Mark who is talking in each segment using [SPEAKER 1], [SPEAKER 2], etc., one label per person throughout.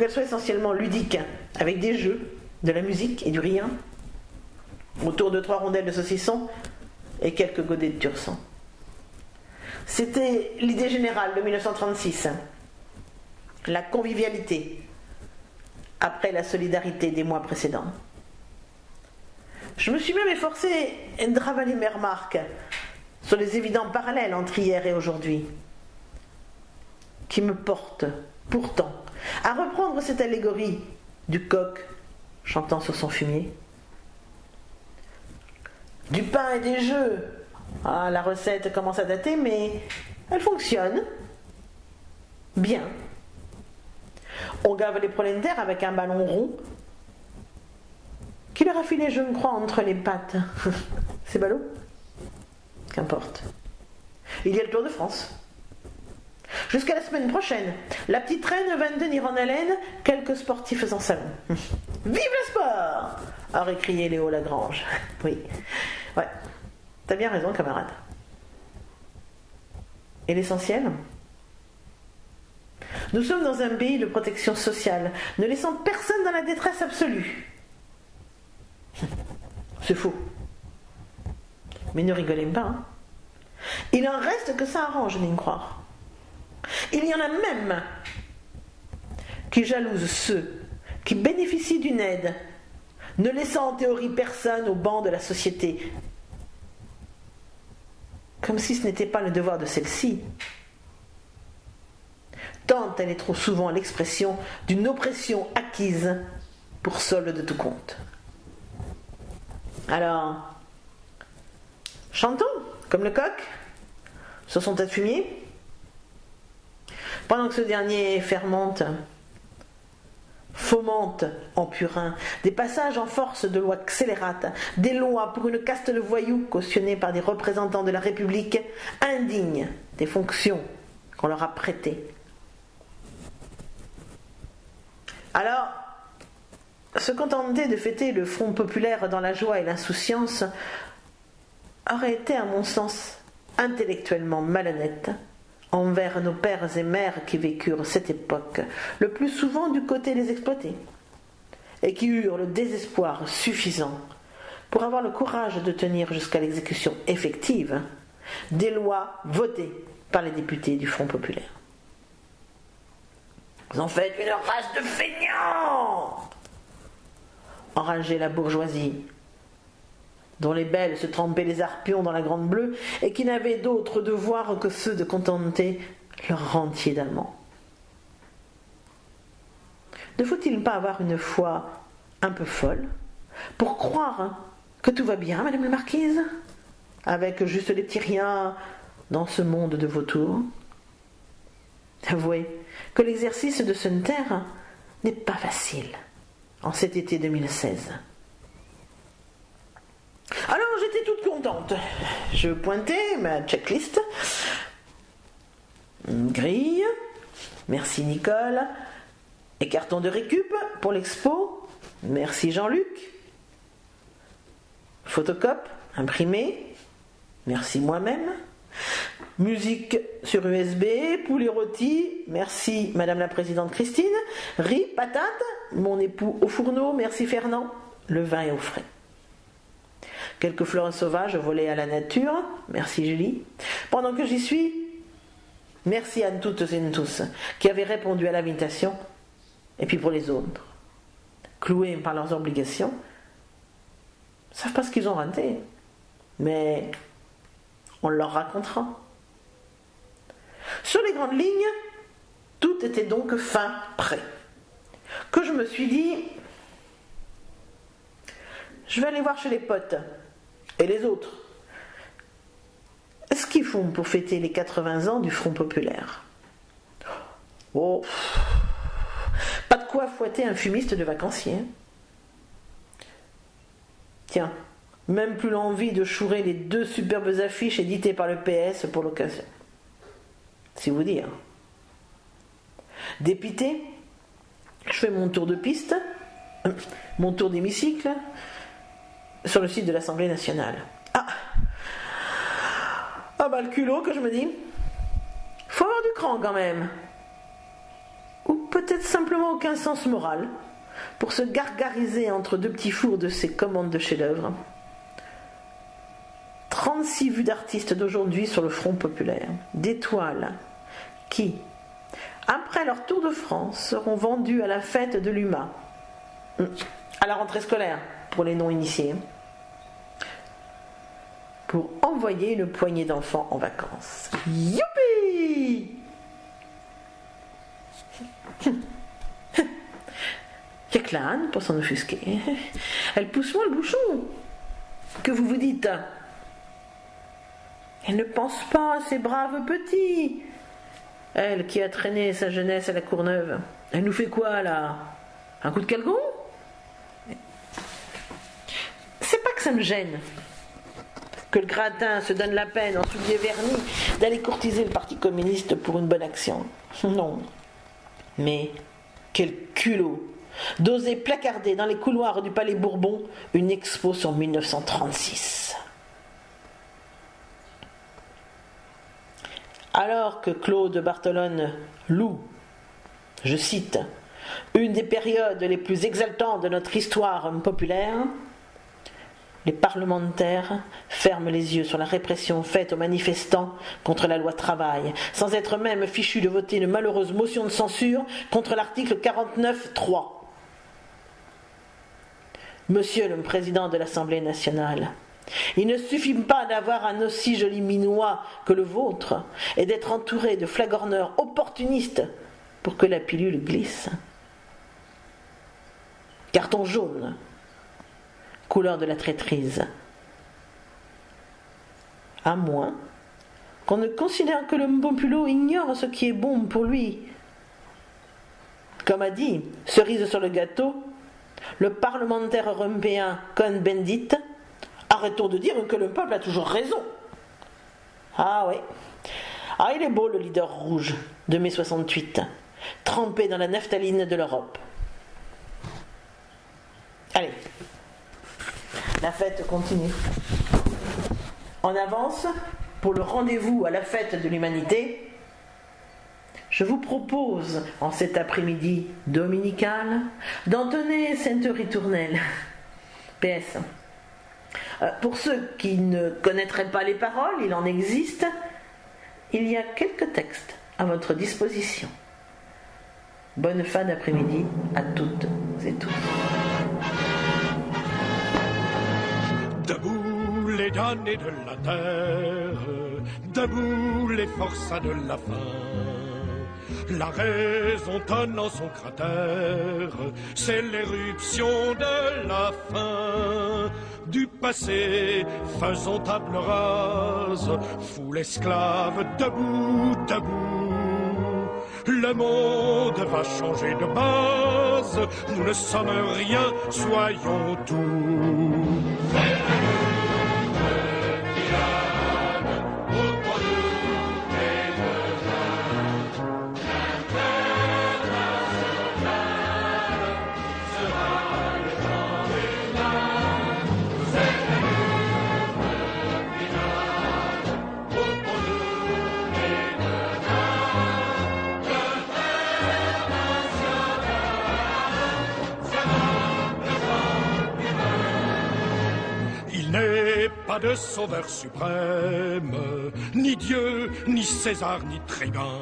[SPEAKER 1] qu'elle soit essentiellement ludique, avec des jeux, de la musique et du rien, autour de 3 rondelles de saucisson et quelques godets de tursan. C'était l'idée générale de 1936. La convivialité, après la solidarité des mois précédents. Je me suis même efforcée de ravaler mes remarques sur les évidents parallèles entre hier et aujourd'hui, qui me portent pourtant à reprendre cette allégorie du coq chantant sur son fumier. Du pain et des jeux. Ah, la recette commence à dater, mais elle fonctionne bien. On gave les prolétaires avec un ballon rond qui leur a filé, je me crois, entre les pattes. C'est ballot ? Qu'importe. Il y a le Tour de France. Jusqu'à la semaine prochaine, la petite reine va tenir en haleine quelques sportifs en salon. Vive le sport ! Aurait crié Léo Lagrange. Oui. Ouais. T'as bien raison, camarade. Et l'essentiel ? Nous sommes dans un pays de protection sociale, ne laissant personne dans la détresse absolue. C'est faux. Mais ne rigolez pas. Hein. Il en reste que ça arrange, n'y croire. Il y en a même qui jalousent ceux qui bénéficient d'une aide, ne laissant en théorie personne au banc de la société, comme si ce n'était pas le devoir de celle-ci, tant elle est trop souvent l'expression d'une oppression acquise pour solde de tout compte. Alors, chantons, comme le coq, sur son tas de fumier, pendant que ce dernier fermente, fomente en purin des passages en force de lois scélérates, des lois pour une caste de voyous cautionnée par des représentants de la République indignes des fonctions qu'on leur a prêtées. Alors, se contenter de fêter le Front populaire dans la joie et l'insouciance aurait été, à mon sens, intellectuellement malhonnête envers nos pères et mères qui vécurent cette époque, le plus souvent du côté des exploités, et qui eurent le désespoir suffisant pour avoir le courage de tenir jusqu'à l'exécution effective des lois votées par les députés du Front populaire. Vous en faites une race de feignants, enrageait la bourgeoisie, dont les belles se trempaient les arpions dans la grande bleue et qui n'avaient d'autre devoir que ceux de contenter leur rentier d'Allemands. Ne faut-il pas avoir une foi un peu folle pour croire que tout va bien, Madame la Marquise, avec juste les petits riens dans ce monde de vautours? Avouez que l'exercice de se taire n'est pas facile en cet été 2016. Alors j'étais toute contente. Je pointais ma checklist. Une grille. Merci Nicole. Et carton de récup pour l'expo. Merci Jean-Luc. Photocope imprimé. Merci moi-même. Musique sur USB, poulet rôti, merci Madame la Présidente Christine. Riz, patate, mon époux au fourneau, merci Fernand. Le vin est au frais. Quelques fleurs sauvages volées à la nature, merci Julie. Pendant que j'y suis, merci à toutes et tous qui avaient répondu à l'invitation. Et puis pour les autres, cloués par leurs obligations, ne savent pas ce qu'ils ont raté, mais on leur racontera. Sur les grandes lignes, tout était donc fin prêt. Que je me suis dit, je vais aller voir chez les potes et les autres ce qu'ils font pour fêter les 80 ans du Front populaire. Oh, pas de quoi fouetter un fumiste de vacancier. Tiens, même plus l'envie de chourer les 2 superbes affiches éditées par le PS pour l'occasion. C'est vous dire. Dépité, je fais mon tour de piste, mon tour d'hémicycle, sur le site de l'Assemblée nationale. Ah bah le culot que je me dis, faut avoir du cran quand même. Ou peut-être simplement aucun sens moral, pour se gargariser entre deux petits fours de ces commandes de chefs-d'œuvre. 36 vues d'artistes d'aujourd'hui sur le front populaire, d'étoiles qui, après leur tour de France, seront vendues à la fête de l'UMA, à la rentrée scolaire pour les non-initiés, pour envoyer une poignée d'enfants en vacances. Youpi! Y'a que la Anne pour s'en offusquer. Elle pousse loin le bouchon. Que vous dites? Elle ne pense pas à ces braves petits. Elle qui a traîné sa jeunesse à la Courneuve. Elle nous fait quoi là? Un coup de calgon? C'est pas que ça me gêne que le gratin se donne la peine en souliers vernis d'aller courtiser le Parti communiste pour une bonne action. Non. Mais quel culot d'oser placarder dans les couloirs du Palais Bourbon une expo sur 1936. Alors que Claude Barthelone loue, je cite, une des périodes les plus exaltantes de notre histoire populaire, les parlementaires ferment les yeux sur la répression faite aux manifestants contre la loi travail, sans être même fichus de voter une malheureuse motion de censure contre l'article 49.3. Monsieur le Président de l'Assemblée nationale, il ne suffit pas d'avoir un aussi joli minois que le vôtre et d'être entouré de flagorneurs opportunistes pour que la pilule glisse. Carton jaune, couleur de la traîtrise. À moins qu'on ne considère que le populo ignore ce qui est bon pour lui. Comme a dit, cerise sur le gâteau, le parlementaire européen Cohn-Bendit, arrêtons de dire que le peuple a toujours raison. Ah ouais. Ah, il est beau le leader rouge de mai 68, trempé dans la naphtaline de l'Europe. Allez, la fête continue. En avance, pour le rendez-vous à la fête de l'humanité, je vous propose, en cet après-midi dominical, d'entonner Sainte Ritournelle. PS. Pour ceux qui ne connaîtraient pas les paroles, il en existe, il y a quelques textes à votre disposition. Bonne fin d'après-midi à toutes et tous.
[SPEAKER 2] Debout les damnés de la terre, debout les forçats de la faim. La raison tonne en son cratère, c'est l'éruption de la fin. Du passé, faisons table rase, foule esclave, debout, debout. Le monde va changer de base, nous ne sommes rien, soyons tout. Pas de sauveur suprême, ni Dieu, ni César, ni tribun.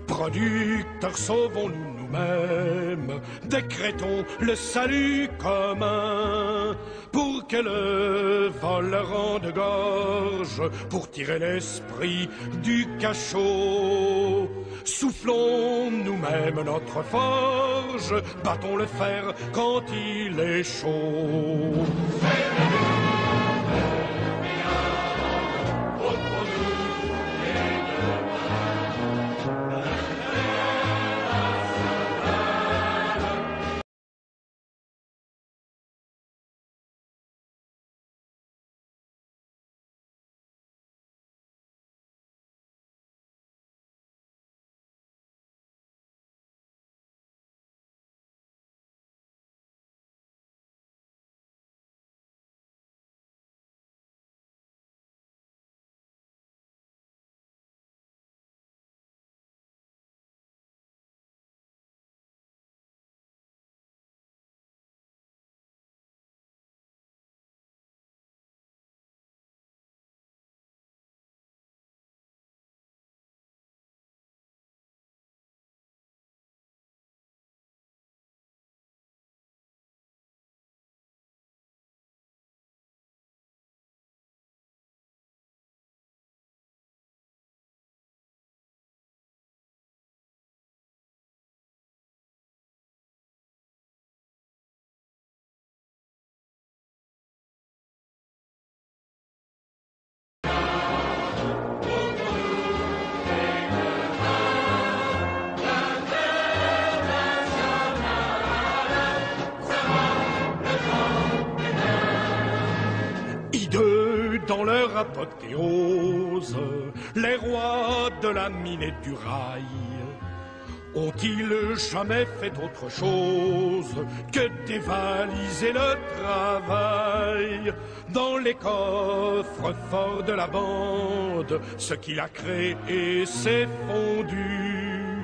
[SPEAKER 2] Producteurs, sauvons-nous nous-mêmes, décrétons le salut commun. Pour que le vol rende gorge, pour tirer l'esprit du cachot. Soufflons nous-mêmes notre forge, battons le fer quand il est chaud. dans leur apothéose, les rois de la mine et du rail ont-ils jamais fait autre chose que dévaliser le travail? Dans les coffres forts de la bande, ce qu'il a créé s'est fondu.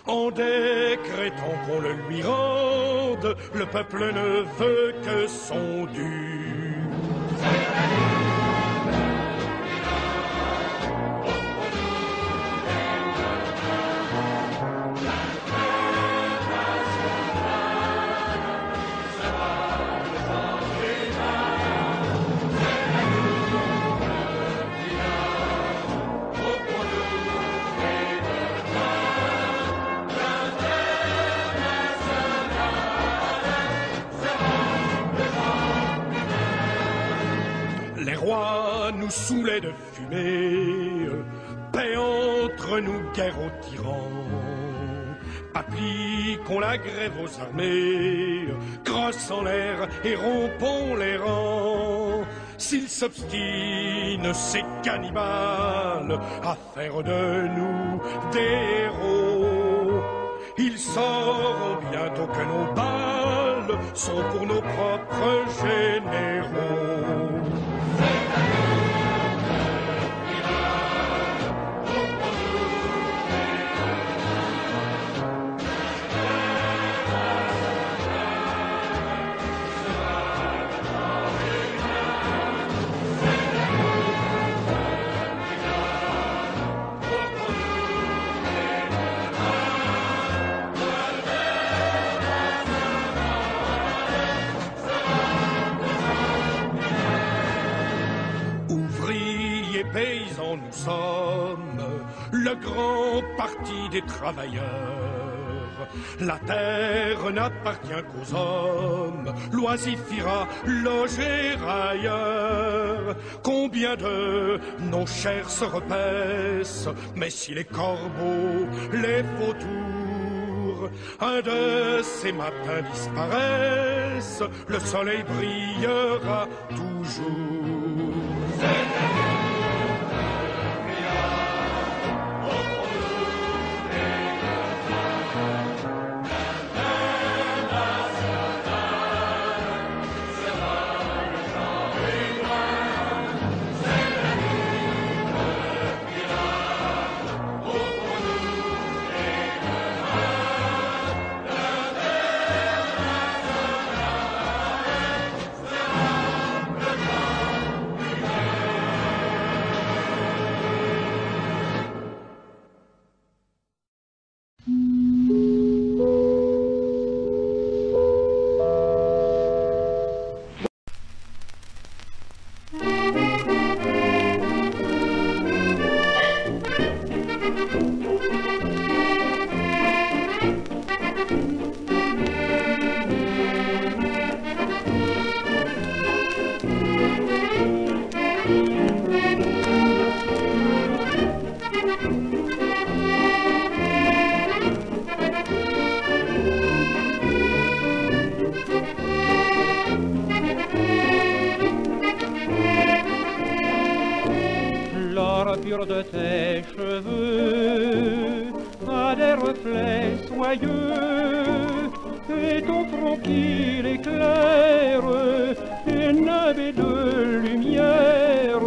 [SPEAKER 2] En décrétant qu'on le lui rende, le peuple ne veut que son dû. Nous saoulait de fumée, paix entre nous, guerre aux tyrans. Appliquons la grève aux armées, crosse en l'air et rompons les rangs. S'ils s'obstinent, ces cannibales, à faire de nous des héros, ils sauront bientôt que nos balles sont pour nos propres généraux. Paysans, nous sommes le grand parti des travailleurs. La terre n'appartient qu'aux hommes, l'oisif-ira loger ailleurs. Combien de nos chairs se repaissent, mais si les corbeaux, les vautours, un de ces matins disparaissent, le soleil brillera toujours.
[SPEAKER 3] De tes cheveux a des reflets soyeux, et ton front qui l'éclaire, une baie de lumière,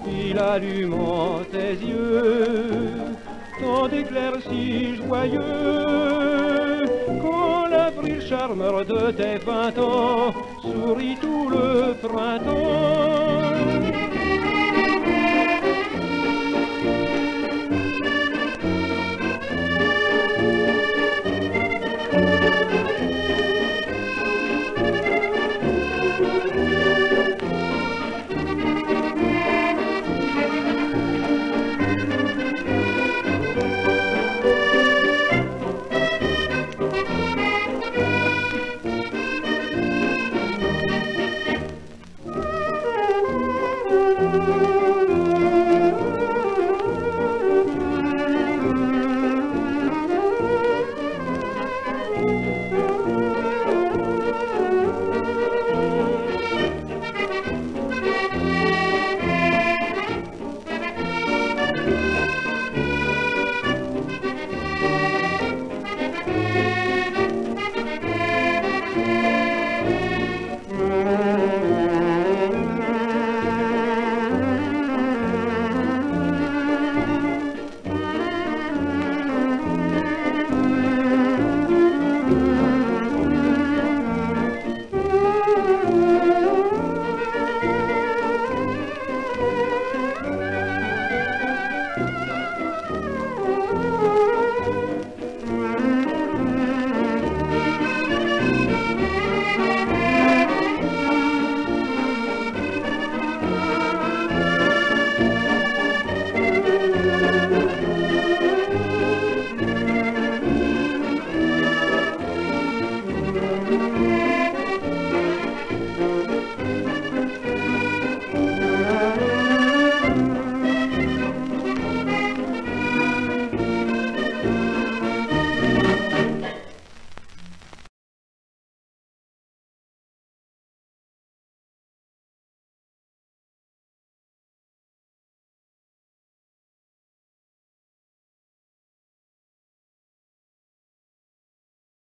[SPEAKER 3] il allume en tes yeux tant d'éclaircies joyeux. Quand l'avril charmeur de tes 20 ans sourit tout le printemps,